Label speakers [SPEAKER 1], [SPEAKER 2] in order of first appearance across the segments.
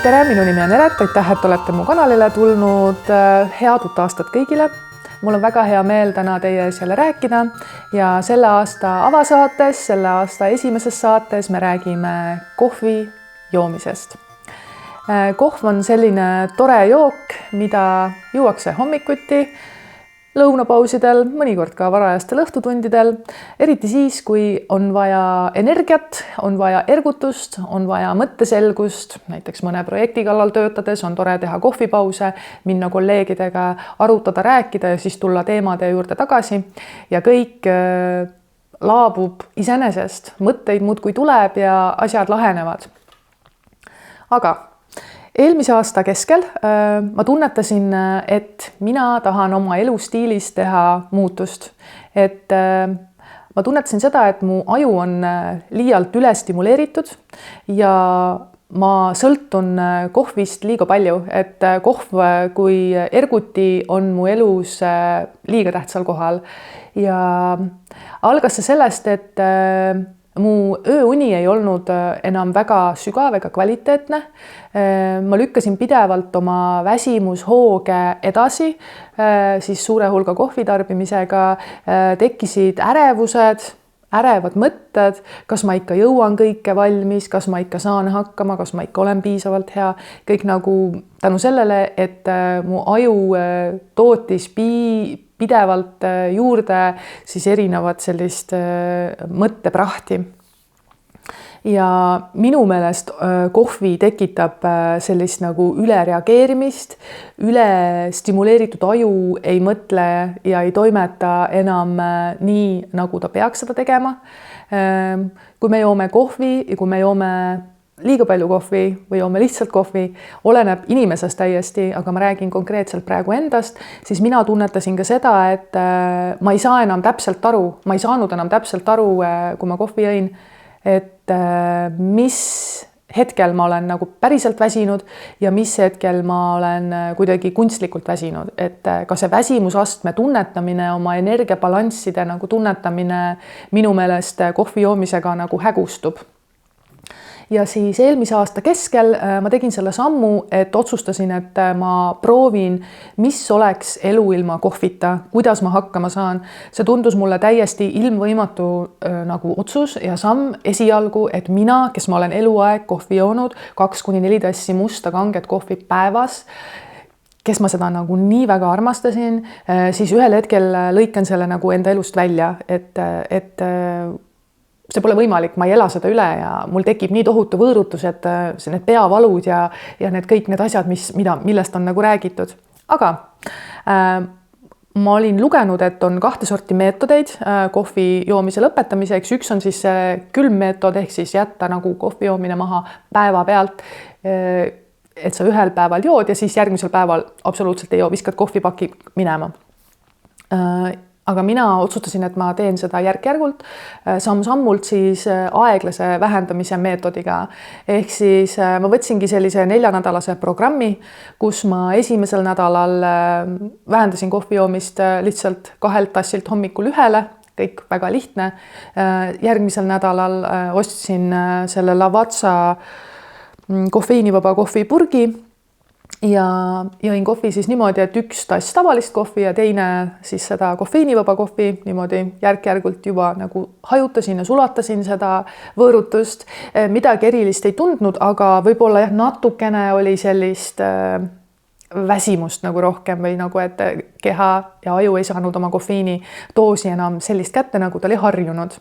[SPEAKER 1] tere, minu nimi on Eret, aitäh, et olete mu kanalile tulnud. Head uut aastat kõigile. Mul on väga hea meel täna teie ees jälle rääkida ja selle aasta avasaates, selle aasta esimeses saates me räägime kohvi joomisest. Kohv on selline tore jook, mida juuakse hommikuti, lõunapausidel, mõnikord ka varajastel õhtutundidel, eriti siis, kui on vaja energiat, on vaja ergutust, on vaja mõtteselgust, näiteks mõne projekti kallal töötades on tore teha kohvipause, minna kolleegidega arutada, rääkida ja siis tulla teemade juurde tagasi ja kõik laabub iseenesest, mõtteid muudkui tuleb ja asjad lahenevad. Aga eelmise aasta keskel ma tunnetasin, et mina tahan oma elustiilis teha muutust. Et ma tunnetasin seda, et mu aju on liialt ülestimuleeritud ja ma sõltun kohvist liiga palju, et kohv kui erguti on mu elus liiga tähtsal kohal. Ja algas see sellest, et mu ööuni ei olnud enam väga sügav ega kvaliteetne. Ma lükkasin pidevalt oma väsimushooge edasi, siis suure hulga kohvi tarbimisega tekkisid ärevused, ärevad mõtted, kas ma ikka jõuan kõike valmis, kas ma ikka saan hakkama, kas ma ikka olen piisavalt hea. Kõik nagu tänu sellele, et mu aju tootis pidevalt juurde siis erinevat sellist mõtteprahti. Ja minu meelest kohvi tekitab sellist nagu ülereageerimist, ülestimuleeritud aju ei mõtle ja ei toimeta enam nii, nagu ta peaks seda tegema. Kui me joome kohvi ja kui me joome liiga palju kohvi või joome lihtsalt kohvi, oleneb inimesest täiesti, aga ma räägin konkreetselt praegu endast, siis mina tunnetasin ka seda, et ma ei saa enam täpselt aru, ma ei saanud enam täpselt aru, kui ma kohvi jõin, et mis hetkel ma olen nagu päriselt väsinud ja mis hetkel ma olen kuidagi kunstlikult väsinud, et ka see väsimusastme tunnetamine, oma energiabalansside nagu tunnetamine minu meelest kohvi joomisega nagu hägustub. Ja siis eelmise aasta keskel ma tegin selle sammu, et otsustasin, et ma proovin, mis oleks elu ilma kohvita, kuidas ma hakkama saan. See tundus mulle täiesti ilmvõimatu nagu otsus ja samm esialgu, et mina, kes ma olen eluaeg kohvi joonud, 2-4 tassi musta kanget kohvi päevas, kes ma seda nagu nii väga armastasin, siis ühel hetkel lõikan selle nagu enda elust välja, et see pole võimalik, ma ei ela seda üle ja mul tekib nii tohutu võõrutus, et need peavalud ja need kõik need asjad, millest on nagu räägitud. Aga ma olin lugenud, et on 2 sorti meetodeid kohvi joomise lõpetamiseks. Üks on siis külmmeetod ehk siis jätta nagu kohvi joomine maha päeva pealt, et sa ühel päeval jood ja siis järgmisel päeval absoluutselt ei joo, viskad kohvipaki minema. Aga mina otsustasin, et ma teen seda järk-järgult, samm-sammult siis aeglase vähendamise meetodiga. Ehk siis ma võtsingi sellise 4-nädalase programmi, kus ma esimesel nädalal vähendasin kohvi joomist lihtsalt 2 tassilt hommikul 1, kõik väga lihtne. Järgmisel nädalal ostsin selle Lavazza kofeiinivaba kohvipurgi ja jõin kohvi siis niimoodi, et 1 tass tavalist kohvi ja teine siis seda kofeiinivaba kohvi niimoodi järk-järgult juba nagu hajutasin ja sulatasin seda võõrutust. Midagi erilist ei tundnud, aga võib-olla natukene oli sellist väsimust nagu rohkem või nagu, et keha ja aju ei saanud oma kofeiini doosi enam sellist kätte, nagu ta oli harjunud.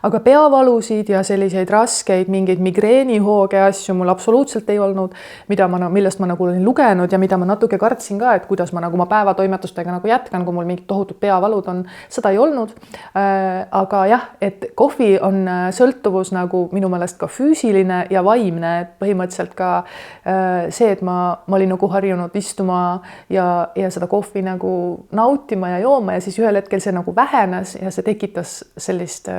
[SPEAKER 1] Aga peavalusid ja selliseid raskeid mingeid migreenihooge asju mul absoluutselt ei olnud, millest ma nagu olin lugenud ja mida ma natuke kartsin ka, et kuidas ma nagu oma päevatoimetustega nagu jätkan, kui mul mingid tohutud peavalud on, seda ei olnud. Aga jah, et kohvi on sõltuvus nagu minu meelest ka füüsiline ja vaimne, et põhimõtteliselt ka see, et ma olin nagu harjunud istuma ja seda kohvi nagu nautima ja jooma ja siis ühel hetkel see nagu vähenes ja see tekitas sellist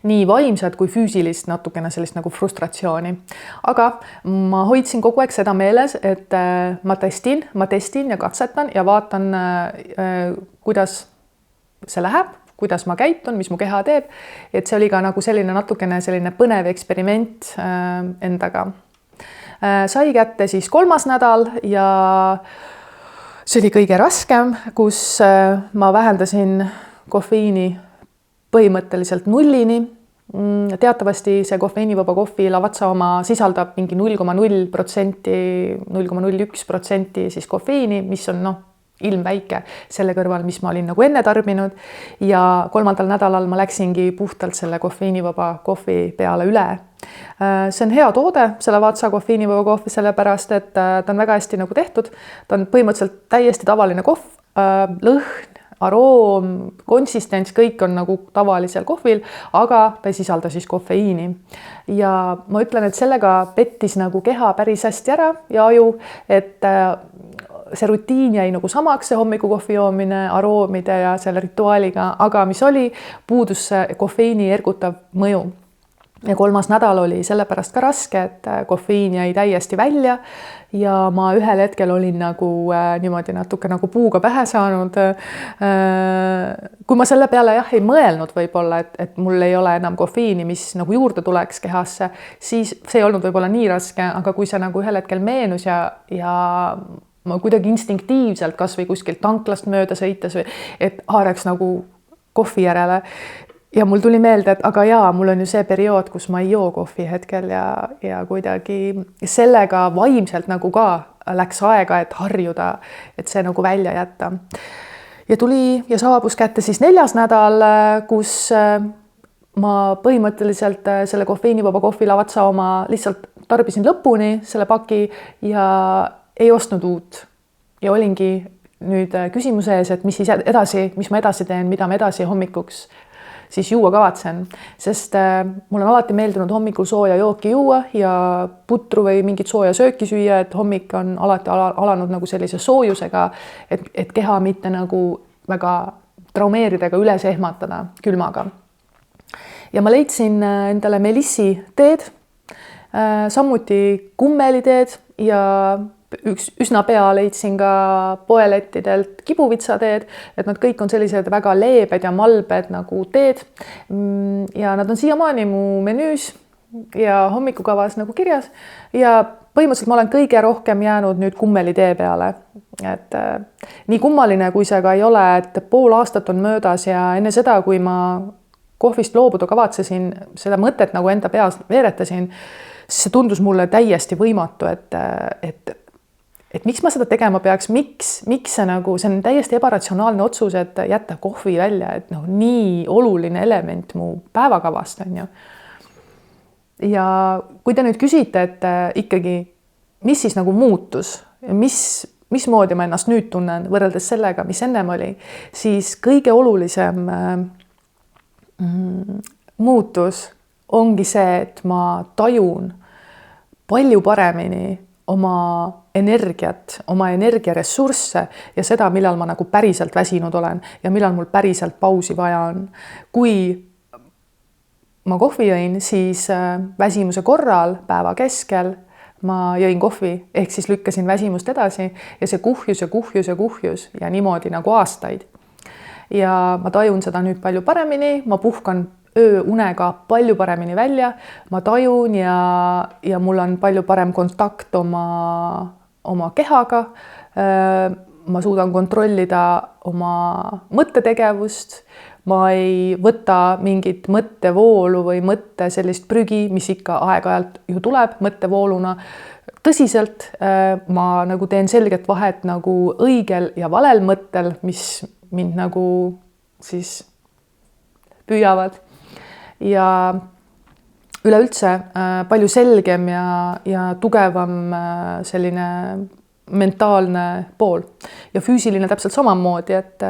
[SPEAKER 1] nii vaimset kui füüsilist natukene sellist nagu frustratsiooni. Aga ma hoidsin kogu aeg seda meeles, et ma testin ja katsetan ja vaatan, kuidas see läheb, kuidas ma käitun, mis mu keha teeb. Et see oli ka nagu selline natukene selline põnev eksperiment endaga. Sai kätte siis 3. nädal ja see oli kõige raskem, kus ma vähendasin kofeiini põhimõtteliselt nullini. Teatavasti see kofeiinivaba kohvi Lavazza oma sisaldab mingi 0,0%, 0,01% siis kofeiini, mis on ilmväike selle kõrval, mis ma olin nagu enne tarbinud. Ja 3. nädalal ma läksingi puhtalt selle kofeiinivaba kohvi peale üle. See on hea toode, see Lavazza kofeiinivaba kohvi, sellepärast, et ta on väga hästi nagu tehtud. Ta on põhimõtteliselt täiesti tavaline kohv, lõhn, aroom, konsistents, kõik on nagu tavalisel kohvil, aga ta ei sisalda siis kofeiini. Ja ma ütlen, et sellega pettis nagu keha päris hästi ära ja aju, et see rutiin jäi nagu samaks, see hommikukohvi joomine aroomide ja selle rituaaliga, aga mis oli, puudus kofeiini ergutav mõju. Ja 3. nädal oli sellepärast ka raske, et kofeiin jäi täiesti välja ja ma ühel hetkel olin nagu niimoodi natuke nagu puuga pähe saanud. Kui ma selle peale ei mõelnud võib-olla, et mul ei ole enam kofeiini, mis nagu juurde tuleks kehasse, siis see ei olnud võib-olla nii raske, aga kui see nagu ühel hetkel meenus ja ma kuidagi instinktiivselt kas või kuskilt tanklast mööda sõites või et haaraks nagu kohvi järele. Ja mul tuli meelde, et aga jaa, mul on ju see periood, kus ma ei joo kohvi hetkel ja kuidagi sellega vaimselt nagu ka läks aega, et harjuda, et see nagu välja jätta. Ja tuli ja saabus kätte siis 4. nädal, kus ma põhimõtteliselt selle kofeiinivaba kohvi Lavazza oma lihtsalt tarbisin lõpuni selle paki ja ei ostnud uut. Ja olingi nüüd küsimuse ees, et mis ma edasi teen, mida ma edasi hommikuks siis juua kavatsen, sest mul on alati meeldinud hommikul sooja jooki juua ja putru või mingit sooja sööki süüa, et hommik on alati alanud nagu sellise soojusega, et keha mitte nagu väga traumeerida ega üles ehmatada külmaga. Ja ma leidsin endale melissi teed, samuti kummeliteed ja üsna pea leidsin ka poelettidelt kibuvitsateed, et nad kõik on sellised väga leebed ja malbed nagu teed. Ja nad on siiamaani mu menüüs ja hommikukavas nagu kirjas ja põhimõtteliselt ma olen kõige rohkem jäänud nüüd kummelitee peale. Et nii kummaline, kui see ka ei ole, et pool aastat on möödas ja enne seda, kui ma kohvist loobuda kavatsesin, seda mõtet nagu enda peas veeretasin, siis see tundus mulle täiesti võimatu, et miks ma seda tegema peaks, miks see nagu, see on täiesti ebaratsionaalne otsus, et jätta kohvi välja, et nii oluline element mu päevakavast on ju. Ja kui te nüüd küsite, et ikkagi, mis siis nagu muutus, mismoodi ma ennast nüüd tunnen võrreldes sellega, mis ennem oli, siis kõige olulisem muutus ongi see, et ma tajun palju paremini oma energiat, oma energiaressursse ja seda, millal ma nagu päriselt väsinud olen ja millal mul päriselt pausi vaja on. Kui ma kohvi jõin, siis väsimuse korral päeva keskel ma jõin kohvi, ehk siis lükkasin väsimust edasi ja see kuhjus ja niimoodi nagu aastaid. Ja ma tajun seda nüüd palju paremini, ma puhkan ööunega palju paremini välja, ma tajun ja mul on palju parem kontakt oma kehaga, ma suudan kontrollida oma mõttetegevust, ma ei võta mingit mõttevoolu või mõtte sellist prügi, mis ikka aeg-ajalt ju tuleb mõttevooluna. Tõsiselt ma nagu teen selget vahet nagu õigel ja valel mõttel, mis mind nagu siis püüavad. Ja üleüldse palju selgem ja tugevam selline mentaalne pool ja füüsiline täpselt samamoodi, et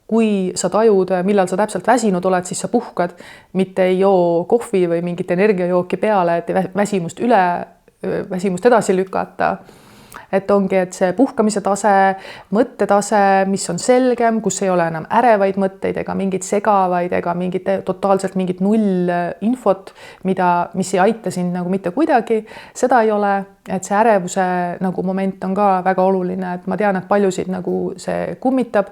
[SPEAKER 1] kui sa tajud, millal sa täpselt väsinud oled, siis sa puhkad, mitte ei joo kohvi või mingit energiajooki peale, et väsimust edasi lükata. Et ongi, et see puhkamise tase, mõttetase, mis on selgem, kus ei ole enam ärevaid mõtteid ega mingit segavaid ega totaalselt mingit null infot, mis ei aita sind nagu mitte kuidagi, seda ei ole, et see ärevuse nagu moment on ka väga oluline, et ma tean, et paljusid nagu see kummitab,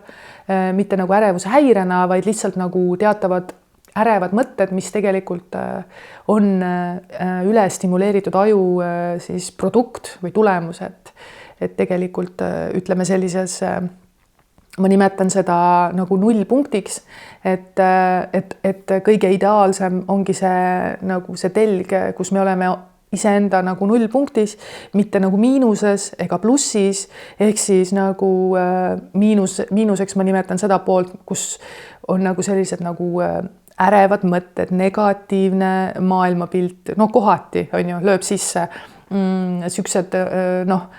[SPEAKER 1] mitte nagu ärevuse häirena, vaid lihtsalt nagu teatavad ärevad mõtted, mis tegelikult on üle stimuleeritud aju siis produkt või tulemus, et tegelikult ütleme sellises, ma nimetan seda nagu nullpunktiks, et kõige ideaalsem ongi see nagu see telg, kus me oleme iseenda nagu nullpunktis, mitte nagu miinuses ega plussis, ehk siis nagu miinuseks ma nimetan seda poolt, kus on nagu sellised nagu ärevad mõtted, negatiivne maailmapilt, no kohati on ju, lööb sisse siuksed noh,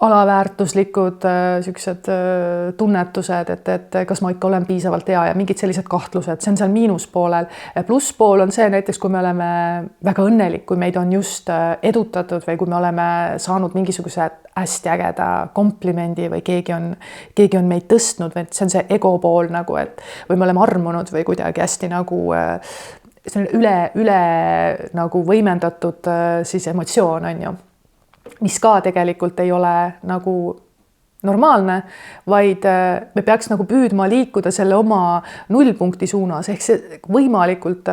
[SPEAKER 1] alaväärtuslikud siuksed tunnetused, et kas ma ikka olen piisavalt hea ja mingid sellised kahtlused, see on seal miinuspoolel. Plusspool on see näiteks, kui me oleme väga õnnelik, kui meid on just edutatud või kui me oleme saanud mingisuguse hästi ägeda komplimendi või keegi on meid tõstnud, või see on see ego pool nagu, et või me oleme armunud või kuidagi hästi nagu see on üle nagu võimendatud siis emotsioon on ju, mis ka tegelikult ei ole nagu normaalne, vaid me peaks nagu püüdma liikuda selle oma nullpunkti suunas, ehk see võimalikult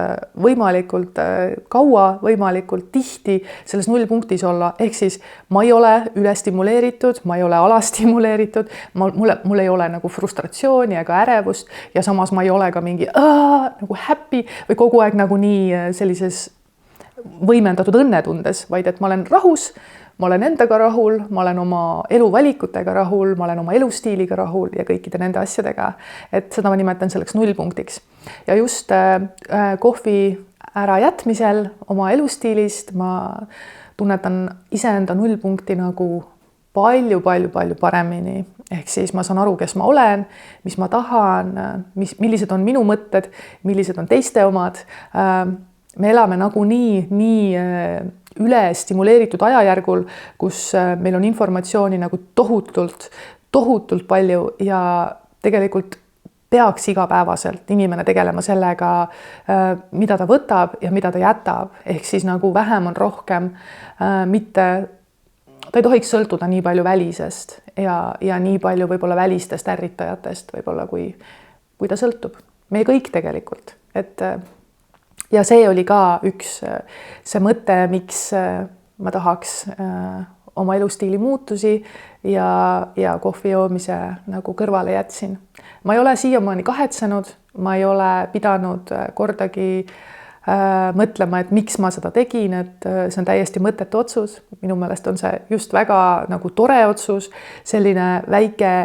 [SPEAKER 1] kaua, võimalikult tihti selles nullpunktis olla, ehk siis ma ei ole ülestimuleeritud, ma ei ole alastimuleeritud, mul ei ole nagu frustratsiooni ega ärevust ja samas ma ei ole ka mingi nagu happy või kogu aeg nagu nii sellises võimendatud õnnetundes, vaid et ma olen rahus, ma olen endaga rahul, ma olen oma eluvalikutega rahul, ma olen oma elustiiliga rahul ja kõikide nende asjadega. Et seda ma nimetan selleks nullpunktiks. Ja just kohvi ärajätmisel oma elustiilist ma tunnetan iseenda nullpunkti nagu palju paremini. Ehk siis ma saan aru, kes ma olen, mis ma tahan, millised on minu mõtted, millised on teiste omad. Me elame nagu nii üle stimuleeritud ajajärgul, kus meil on informatsiooni nagu tohutult palju ja tegelikult peaks igapäevaselt inimene tegelema sellega, mida ta võtab ja mida ta jätab. Ehk siis nagu vähem on rohkem, mitte, ta ei tohiks sõltuda nii palju välisest ja nii palju võib-olla välistest ärritajatest võib-olla, kui ta sõltub. Me kõik tegelikult, ja see oli ka üks see mõte, miks ma tahaks oma elustiili muutusi ja kohvi joomise nagu kõrvale jätsin. Ma ei ole siiamaani kahetsenud, ma ei ole pidanud kordagi mõtlema, et miks ma seda tegin, et see on täiesti mõttetu otsus. Minu meelest on see just väga nagu tore otsus, selline väike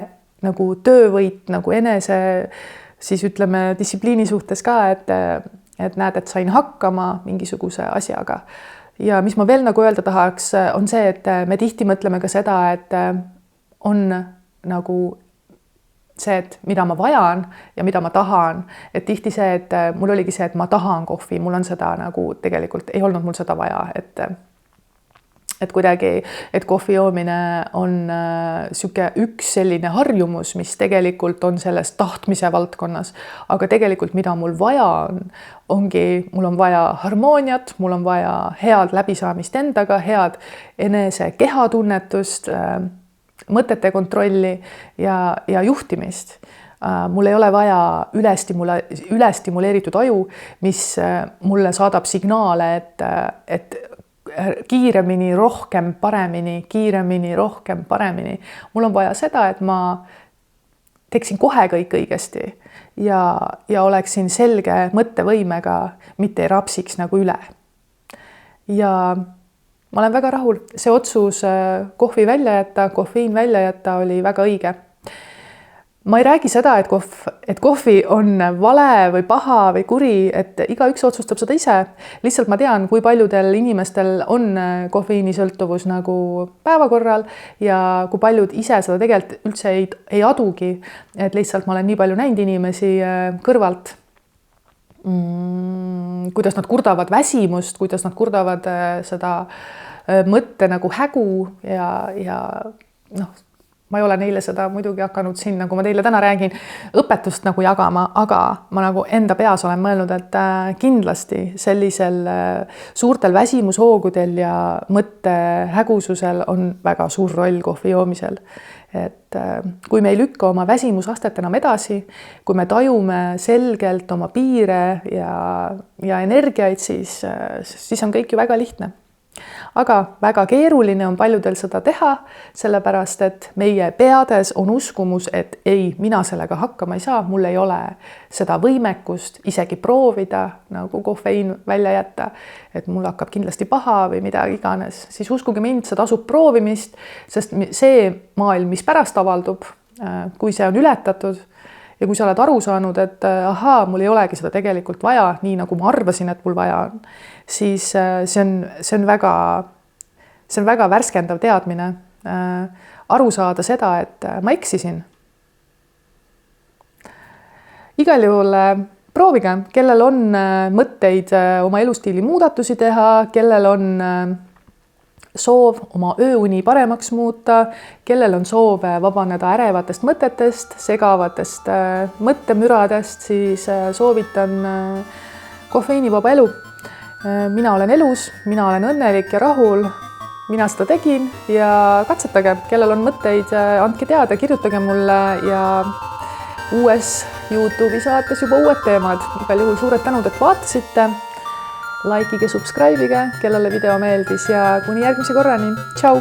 [SPEAKER 1] nagu töövõit nagu enese, siis ütleme distsipliini suhtes ka, et näed, et sain hakkama mingisuguse asjaga. Ja mis ma veel nagu öelda tahaks, on see, et me tihti mõtleme ka seda, et on nagu see, et mida ma vajan ja mida ma tahan. Et tihti see, et mul oligi see, et ma tahan kohvi, mul on seda nagu tegelikult ei olnud mul seda vaja, et kuidagi, et kohvi joomine on sihuke üks selline harjumus, mis tegelikult on selles tahtmise valdkonnas, aga tegelikult mida mul vaja ongi, mul on vaja harmooniat, mul on vaja head läbisaamist endaga, head enese kehatunnetust, mõtete kontrolli ja juhtimist. Mul ei ole vaja ülestimuleeritud aju, mis mulle saadab signaale, et kiiremini, rohkem, paremini, kiiremini, rohkem, paremini. Mul on vaja seda, et ma teeksin kohe kõik õigesti ja oleksin selge mõttevõimega, mitte ei rapsiks nagu üle. Ja ma olen väga rahul. See otsus kohvi välja jätta, kofeiin välja jätta oli väga õige. Ma ei räägi seda, et kohvi on vale või paha või kuri, et igaüks otsustab seda ise. Lihtsalt ma tean, kui paljudel inimestel on kofeiinisõltuvus nagu päevakorral ja kui paljud ise seda tegelikult üldse ei adugi. Et lihtsalt ma olen nii palju näinud inimesi kõrvalt, kuidas nad kurdavad väsimust, kuidas nad kurdavad seda mõtte nagu hägu ja noh, ma ei ole neile seda muidugi hakanud siin, nagu ma teile täna räägin, õpetust nagu jagama, aga ma nagu enda peas olen mõelnud, et kindlasti sellisel suurtel väsimushoogudel ja mõttehägususel on väga suur roll kohvi joomisel. Et kui me ei lükka oma väsimusastet enam edasi, kui me tajume selgelt oma piire ja energiaid, siis on kõik ju väga lihtne. Aga väga keeruline on paljudel seda teha, sellepärast et meie peades on uskumus, et ei, mina sellega hakkama ei saa, mul ei ole seda võimekust isegi proovida nagu kofeiin välja jätta, et mul hakkab kindlasti paha või mida iganes, siis uskuge mind, see tasub proovimist, sest see maailm, mis pärast avaldub, kui see on ületatud ja kui sa oled aru saanud, et ahaa, mul ei olegi seda tegelikult vaja, nii nagu ma arvasin, et mul vaja on, siis see on väga värskendav teadmine, aru saada seda, et ma eksisin. Igal juhul proovige, kellel on mõtteid oma elustiili muudatusi teha, kellel on soov oma ööuni paremaks muuta, kellel on soov vabaneda ärevatest mõtetest, segavatest mõttemüradest, siis soovitan kofeiinivaba elu. Mina olen elus, mina olen õnnelik ja rahul, mina seda tegin ja katsetage, kellel on mõtteid, andke teada, kirjutage mulle ja uues YouTube'i saates juba uued teemad. Igal juhul suured tänud, et vaatasite. Likeige, subscribeige, kellele video meeldis ja kuni järgmise korrani. Tšau!